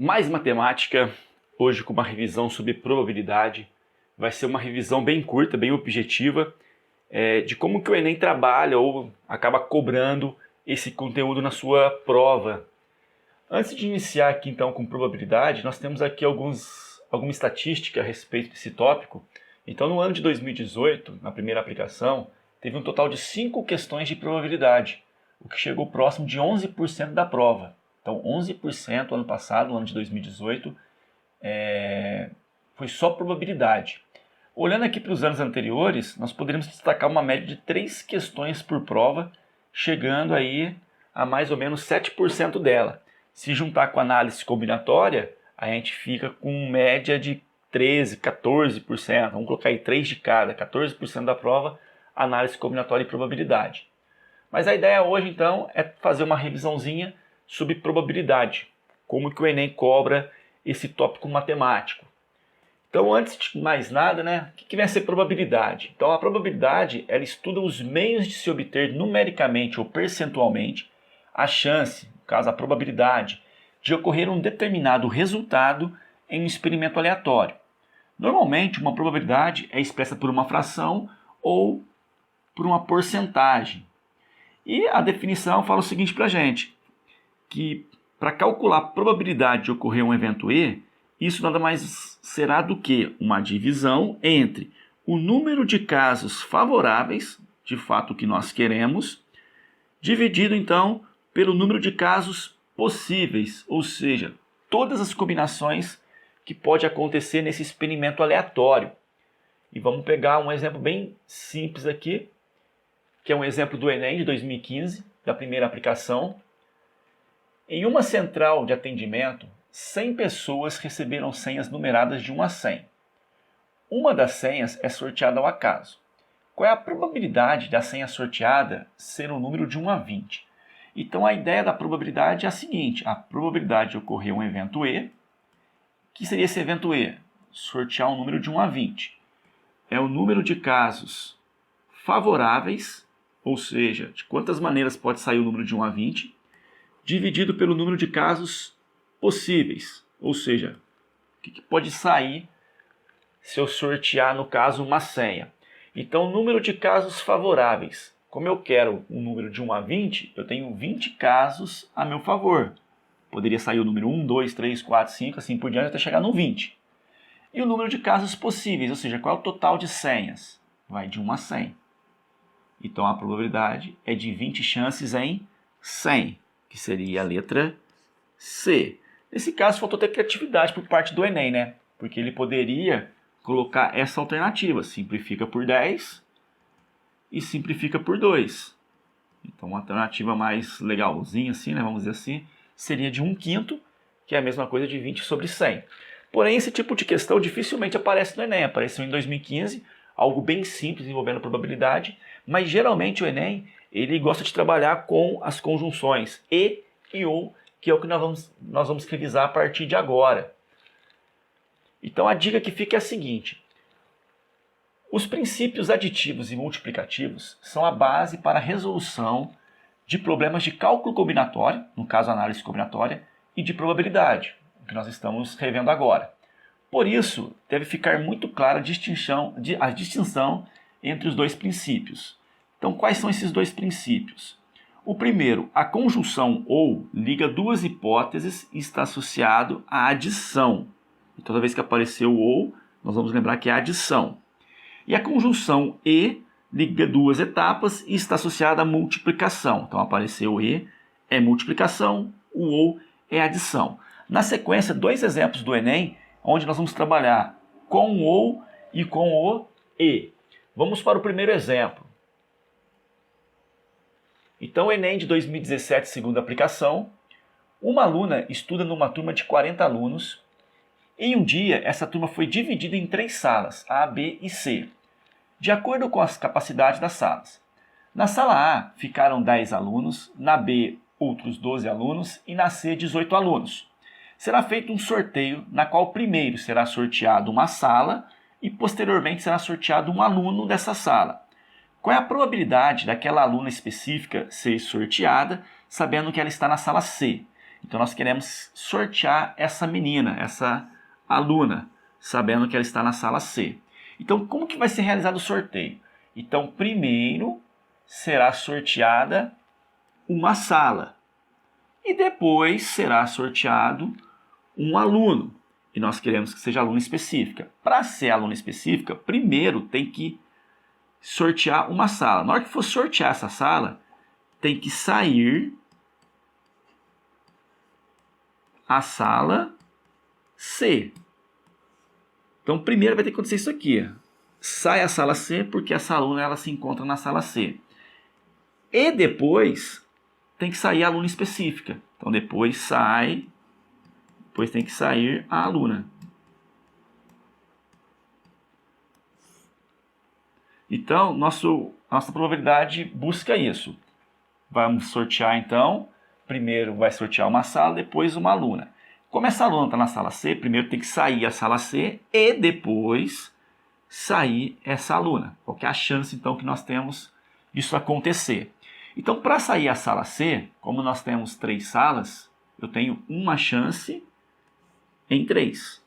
Mais matemática, hoje com uma revisão sobre probabilidade. Vai ser uma revisão bem curta, bem objetiva, de como que o Enem trabalha ou acaba cobrando esse conteúdo na sua prova. Antes de iniciar aqui então com probabilidade, nós temos aqui alguma estatística a respeito desse tópico. Então no ano de 2018, na primeira aplicação, teve um total de 5 questões de probabilidade, o que chegou próximo de 11% da prova. Então 11% ano passado, no ano de 2018, foi só probabilidade. Olhando aqui para os anos anteriores, nós poderíamos destacar uma média de 3 questões por prova, chegando aí a mais ou menos 7% dela. Se juntar com a análise combinatória, a gente fica com média de 13%, 14%. Vamos colocar aí 3 de cada, 14% da prova, análise combinatória e probabilidade. Mas a ideia hoje, então, é fazer uma revisãozinha sobre probabilidade. Como que o Enem cobra esse tópico matemático. Então, antes de mais nada, o que vem a ser probabilidade? Então, a probabilidade, ela estuda os meios de se obter numericamente ou percentualmente a chance, no caso a probabilidade, de ocorrer um determinado resultado em um experimento aleatório. Normalmente, uma probabilidade é expressa por uma fração ou por uma porcentagem. E a definição fala o seguinte para a gente, que para calcular a probabilidade de ocorrer um evento E, isso nada mais será do que uma divisão entre o número de casos favoráveis, de fato o que nós queremos, dividido então pelo número de casos possíveis, ou seja, todas as combinações que pode acontecer nesse experimento aleatório. E vamos pegar um exemplo bem simples aqui, que é um exemplo do Enem de 2015, da primeira aplicação. Em uma central de atendimento, 100 pessoas receberam senhas numeradas de 1 a 100. Uma das senhas é sorteada ao acaso. Qual é a probabilidade da senha sorteada ser um número de 1 a 20? Então a ideia da probabilidade é a seguinte, a probabilidade de ocorrer um evento E, que seria esse evento E? Sortear um número de 1 a 20. É o número de casos favoráveis, ou seja, de quantas maneiras pode sair o número de 1 a 20, dividido pelo número de casos possíveis, ou seja, o que pode sair se eu sortear, no caso, uma senha. Então, o número de casos favoráveis. Como eu quero um número de 1 a 20, eu tenho 20 casos a meu favor. Poderia sair o número 1, 2, 3, 4, 5, assim por diante, até chegar no 20. E o número de casos possíveis, ou seja, qual é o total de senhas? Vai de 1 a 100. Então, a probabilidade é de 20 chances em 100, que seria a letra C. Nesse caso, faltou ter criatividade por parte do Enem, Porque ele poderia colocar essa alternativa, simplifica por 10 e simplifica por 2. Então, uma alternativa mais legalzinha, assim, vamos dizer assim, seria de 1/5, que é a mesma coisa de 20 sobre 100. Porém, esse tipo de questão dificilmente aparece no Enem. Apareceu em 2015, algo bem simples envolvendo probabilidade, mas geralmente o Enem ele gosta de trabalhar com as conjunções e ou, que é o que nós vamos revisar a partir de agora. Então a dica que fica é a seguinte: os princípios aditivos e multiplicativos são a base para a resolução de problemas de cálculo combinatório, no caso análise combinatória, e de probabilidade, o que nós estamos revendo agora. Por isso, deve ficar muito clara a distinção entre os dois princípios. Então, quais são esses dois princípios? O primeiro, a conjunção ou liga duas hipóteses e está associado à adição. E toda vez que aparecer o ou, nós vamos lembrar que é adição. E a conjunção e liga duas etapas e está associada à multiplicação. Então, apareceu o e é multiplicação, o ou é adição. Na sequência, 2 exemplos do Enem, onde nós vamos trabalhar com o ou e com o e. Vamos para o primeiro exemplo. Então, o Enem de 2017, segunda aplicação, uma aluna estuda numa turma de 40 alunos. Em um dia, essa turma foi dividida em 3 salas, A, B e C, de acordo com as capacidades das salas. Na sala A, ficaram 10 alunos, na B, outros 12 alunos e na C, 18 alunos. Será feito um sorteio, na qual primeiro será sorteado uma sala e posteriormente será sorteado um aluno dessa sala. Qual é a probabilidade daquela aluna específica ser sorteada, sabendo que ela está na sala C? Então nós queremos sortear essa menina, essa aluna, sabendo que ela está na sala C. Então como que vai ser realizado o sorteio? Então primeiro será sorteada uma sala e depois será sorteado um aluno. E nós queremos que seja aluna específica. Para ser aluna específica, primeiro tem que sortear uma sala. Na hora que for sortear essa sala, tem que sair a sala C. Então, primeiro vai ter que acontecer isso aqui. Sai a sala C, porque essa aluna ela se encontra na sala C. E depois tem que sair a aluna específica. Então, depois tem que sair a aluna. Então, nossa probabilidade busca isso. Vamos sortear, então. Primeiro vai sortear uma sala, depois uma aluna. Como essa aluna está na sala C, primeiro tem que sair a sala C e depois sair essa aluna. Qual que é a chance, então, que nós temos disso acontecer? Então, para sair a sala C, como nós temos 3 salas, eu tenho uma chance em 3.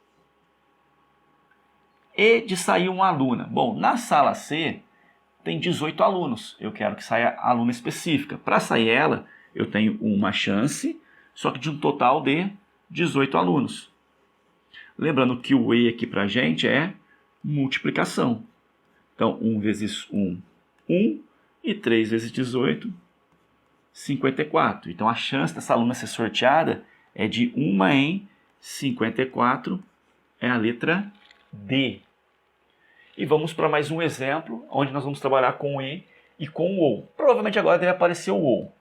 E de sair uma aluna. Bom, na sala C tem 18 alunos. Eu quero que saia a aluna específica. Para sair ela, eu tenho uma chance, só que de um total de 18 alunos. Lembrando que o E aqui para a gente é multiplicação. Então, 1 vezes 1, 1. E 3 vezes 18, 54. Então, a chance dessa aluna ser sorteada é de 1 em 54. É a letra D. E vamos para mais um exemplo, onde nós vamos trabalhar com o E e com o OU. Provavelmente agora deve aparecer o OU.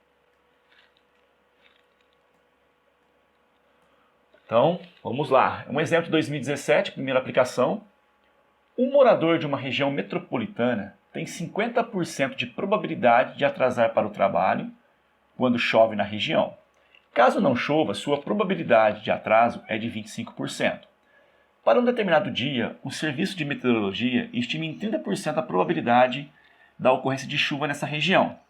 Então, vamos lá. Um exemplo de 2017, primeira aplicação. Um morador de uma região metropolitana tem 50% de probabilidade de atrasar para o trabalho quando chove na região. Caso não chova, sua probabilidade de atraso é de 25%. Para um determinado dia, o serviço de meteorologia estima em 30% a probabilidade da ocorrência de chuva nessa região.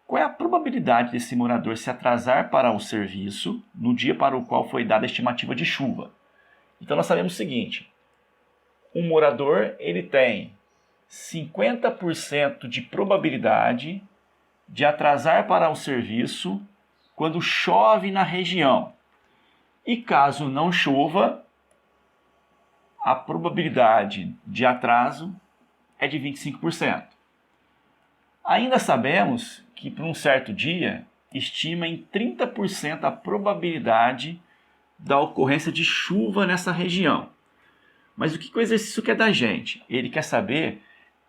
Qual é a probabilidade desse morador se atrasar para o serviço no dia para o qual foi dada a estimativa de chuva? Então nós sabemos o seguinte: um morador ele tem 50% de probabilidade de atrasar para o serviço quando chove na região. E caso não chova, a probabilidade de atraso é de 25%. Ainda sabemos que para um certo dia estima em 30% a probabilidade da ocorrência de chuva nessa região. Mas o que o exercício quer da gente? Ele quer saber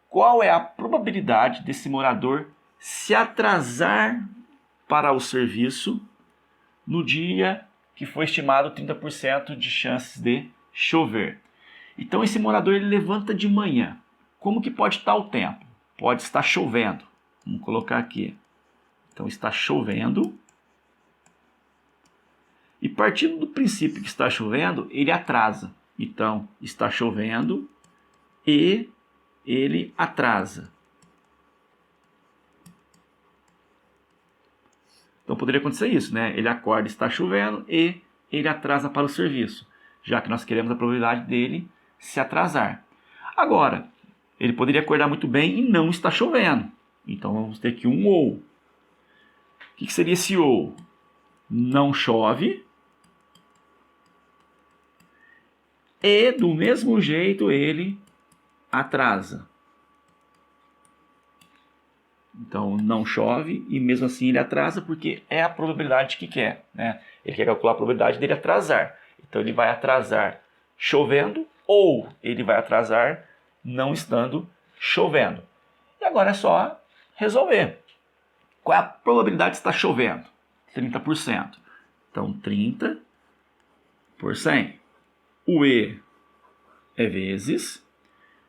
qual é a probabilidade desse morador se atrasar para o serviço no dia que foi estimado 30% de chances de chover. Então esse morador ele levanta de manhã. Como que pode estar o tempo? Pode estar chovendo. Vamos colocar aqui. Então está chovendo. E partindo do princípio que está chovendo, ele atrasa. Então está chovendo e ele atrasa. Então poderia acontecer isso, né? Ele acorda, está chovendo e ele atrasa para o serviço, já que nós queremos a probabilidade dele se atrasar. Agora, ele poderia acordar muito bem e não está chovendo. Então vamos ter aqui um OU. O que seria esse OU? Não chove e do mesmo jeito ele atrasa. Então não chove e mesmo assim ele atrasa porque é a probabilidade que quer, né? Ele quer calcular a probabilidade dele atrasar. Então ele vai atrasar chovendo ou ele vai atrasar não estando chovendo. E agora é só resolver. Qual é a probabilidade de estar chovendo? 30%. Então 30 por 100. O E é vezes.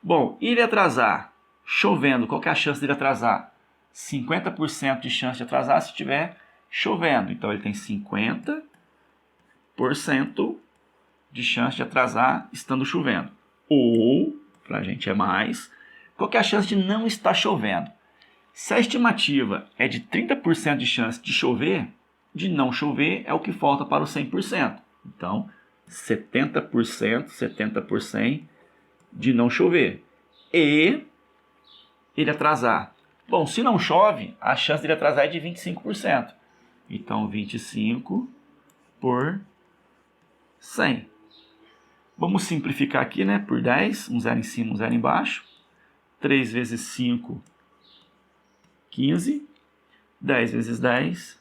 Bom, e ele atrasar chovendo, qual que é a chance dele atrasar? 50% de chance de atrasar se estiver chovendo. Então ele tem 50% de chance de atrasar estando chovendo. Ou, para a gente é mais, qual que é a chance de não estar chovendo? Se a estimativa é de 30% de chance de chover, de não chover é o que falta para o 100%. Então, 70%, 70% de não chover. E ele atrasar. Bom, se não chove, a chance dele atrasar é de 25%. Então, 25 por 100. Vamos simplificar aqui, né? Por 10, um zero em cima, um zero embaixo. 3 vezes 5, 15. 10 vezes 10,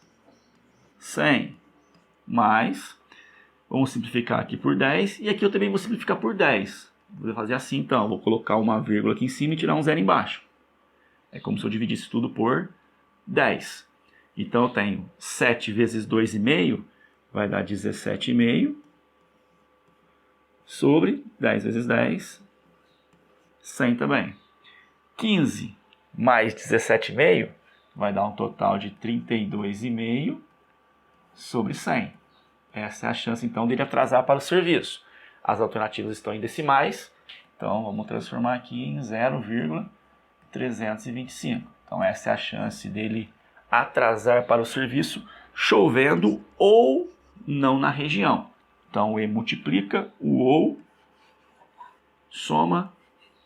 100. Mais, vamos simplificar aqui por 10. E aqui eu também vou simplificar por 10. Vou fazer assim, então. Vou colocar uma vírgula aqui em cima e tirar um zero embaixo. É como se eu dividisse tudo por 10. Então, eu tenho 7 vezes 2,5, vai dar 17,5. Sobre 10 vezes 10, 100 também. 15 mais 17,5 vai dar um total de 32,5 sobre 100. Essa é a chance, então, dele atrasar para o serviço. As alternativas estão em decimais, então vamos transformar aqui em 0,325. Então, essa é a chance dele atrasar para o serviço, chovendo ou não na região. Então, o E multiplica, o OU soma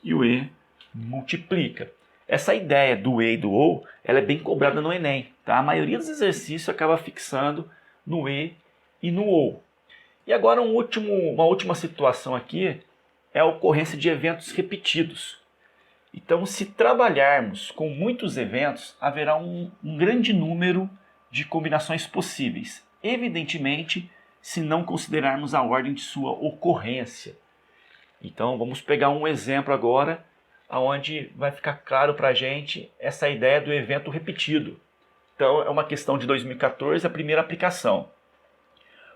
e o E multiplica. Essa ideia do E e do OU, ela é bem cobrada no Enem. Tá? A maioria dos exercícios acaba fixando no E e no OU. E agora uma última situação aqui é a ocorrência de eventos repetidos. Então, se trabalharmos com muitos eventos, haverá um grande número de combinações possíveis. Evidentemente, se não considerarmos a ordem de sua ocorrência. Então, vamos pegar um exemplo agora, onde vai ficar claro para a gente essa ideia do evento repetido. Então, é uma questão de 2014, a primeira aplicação.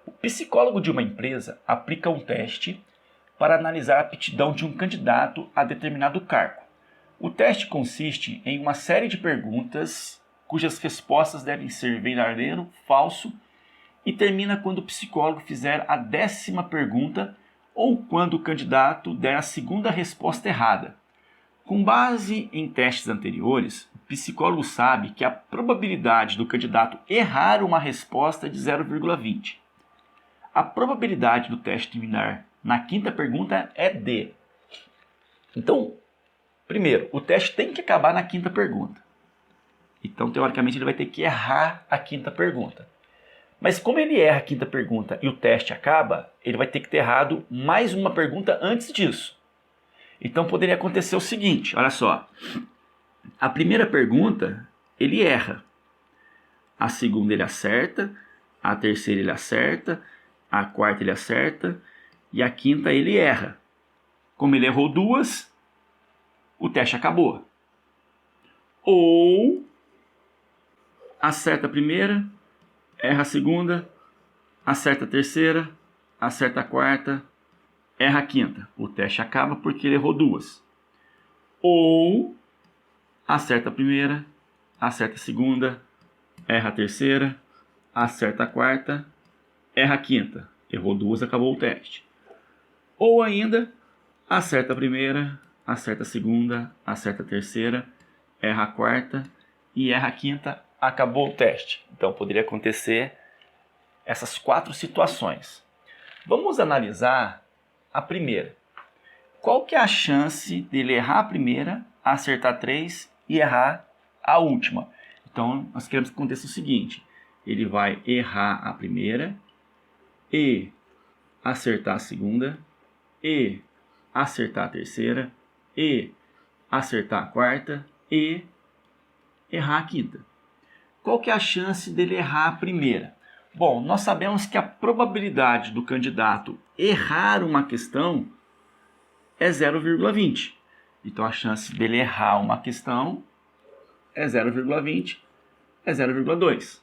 O psicólogo de uma empresa aplica um teste para analisar a aptidão de um candidato a determinado cargo. O teste consiste em uma série de perguntas, cujas respostas devem ser verdadeiro, falso, e termina quando o psicólogo fizer a 10ª pergunta ou quando o candidato der a segunda resposta errada. Com base em testes anteriores, o psicólogo sabe que a probabilidade do candidato errar uma resposta é de 0,20. A probabilidade do teste terminar na 5ª pergunta é D. Então, primeiro, o teste tem que acabar na 5ª pergunta. Então, teoricamente, ele vai ter que errar a 5ª pergunta. Mas como ele erra a 5ª pergunta e o teste acaba, ele vai ter que ter errado mais uma pergunta antes disso. Então poderia acontecer o seguinte, olha só. A primeira pergunta, ele erra. A segunda ele acerta, a terceira ele acerta, a quarta ele acerta e a 5ª ele erra. Como ele errou 2, o teste acabou. Ou acerta a primeira, erra a segunda, acerta a terceira, acerta a quarta, erra a 5ª. O teste acaba porque ele errou 2. Ou acerta a primeira, acerta a segunda, erra a terceira, acerta a quarta, erra a 5ª. Errou 2, acabou o teste. Ou ainda, acerta a primeira, acerta a segunda, acerta a terceira, erra a quarta e erra a 5ª. Acabou o teste. Então, poderia acontecer essas 4 situações. Vamos analisar a primeira. Qual que é a chance dele errar a primeira, acertar 3 e errar a última? Então, nós queremos que aconteça o seguinte. Ele vai errar a primeira e acertar a segunda e acertar a terceira e acertar a quarta e errar a 5ª. Qual que é a chance dele errar a primeira? Bom, nós sabemos que a probabilidade do candidato errar uma questão é 0,20. Então, a chance dele errar uma questão é 0,20, é 0,2.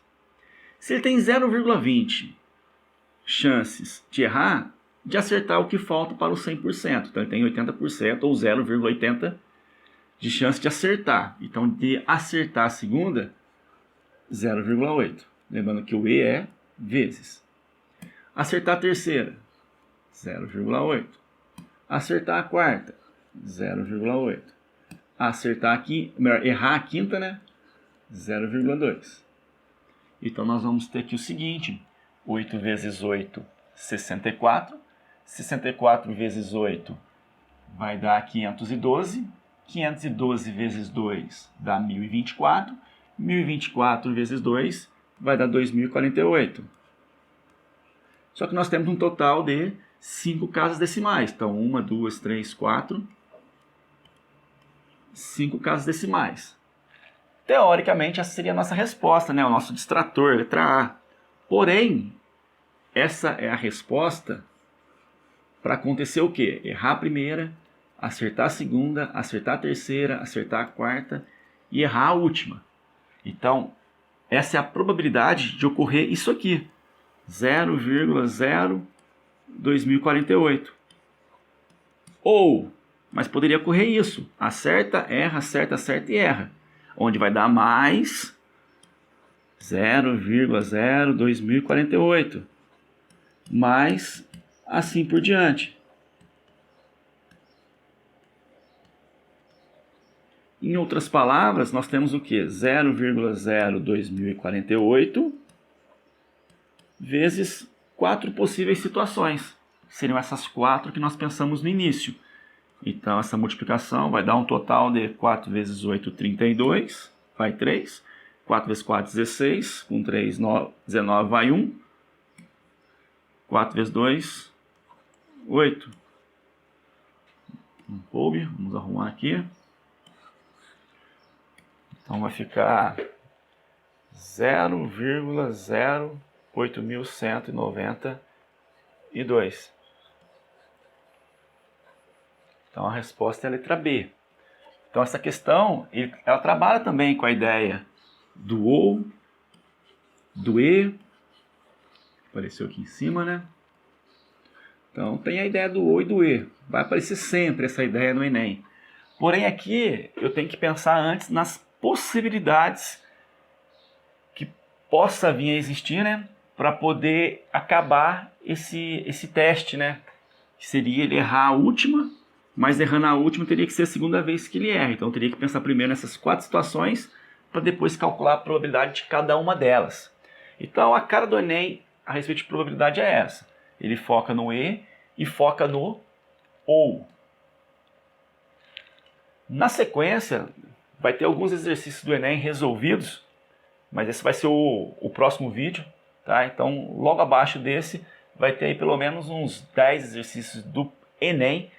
Se ele tem 0,20 chances de errar, de acertar o que falta para o 100%. Então, ele tem 80% ou 0,80 de chance de acertar. Então, de acertar a segunda, 0,8. Lembrando que o E é vezes. Acertar a terceira, 0,8. Acertar a quarta, 0,8. Acertar aqui, melhor, errar a 5ª, né? 0,2. Então nós vamos ter aqui o seguinte, 8 vezes 8, 64. 64 vezes 8 vai dar 512. 512 vezes 2 dá 1024. 1024 vezes 2 vai dar 2048. Só que nós temos um total de 5 casas decimais. Então, 1, 2, 3, 4, 5 casas decimais. Teoricamente, essa seria a nossa resposta, né? O nosso distrator, letra A. Porém, essa é a resposta para acontecer o quê? Errar a primeira, acertar a segunda, acertar a terceira, acertar a quarta e errar a última. Então, essa é a probabilidade de ocorrer isso aqui. 0,02048. Ou, mas poderia ocorrer isso. Acerta, erra, acerta, acerta e erra. Onde vai dar mais 0,02048. Mais assim por diante. Em outras palavras, nós temos o que? 0,02048 vezes 4 possíveis situações. Seriam essas 4 que nós pensamos no início. Então, essa multiplicação vai dar um total de 4 vezes 8, 32, vai 3. 4 vezes 4, 16. Com 3, 19, vai 1. 4 vezes 2, 8. Não coube, vamos arrumar aqui. Então, vai ficar 0,08192. Então, a resposta é a letra B. Então, essa questão, ela trabalha também com a ideia do OU, do E. Apareceu aqui em cima, né? Então, tem a ideia do OU e do E. Vai aparecer sempre essa ideia no Enem. Porém, aqui, eu tenho que pensar antes nas possibilidades que possa vir a existir, né? Para poder acabar esse teste, né? Que seria ele errar a última, mas errando a última teria que ser a segunda vez que ele erra. Então, eu teria que pensar primeiro nessas 4 situações para depois calcular a probabilidade de cada uma delas. Então, a cara do Enem a respeito de probabilidade é essa. Ele foca no E e foca no OU. Na sequência, vai ter alguns exercícios do Enem resolvidos, mas esse vai ser o próximo vídeo, tá? Então, logo abaixo desse, vai ter aí pelo menos uns 10 exercícios do Enem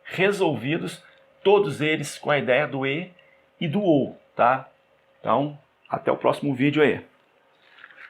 resolvidos, todos eles com a ideia do E e do OU, tá? Então, até o próximo vídeo aí.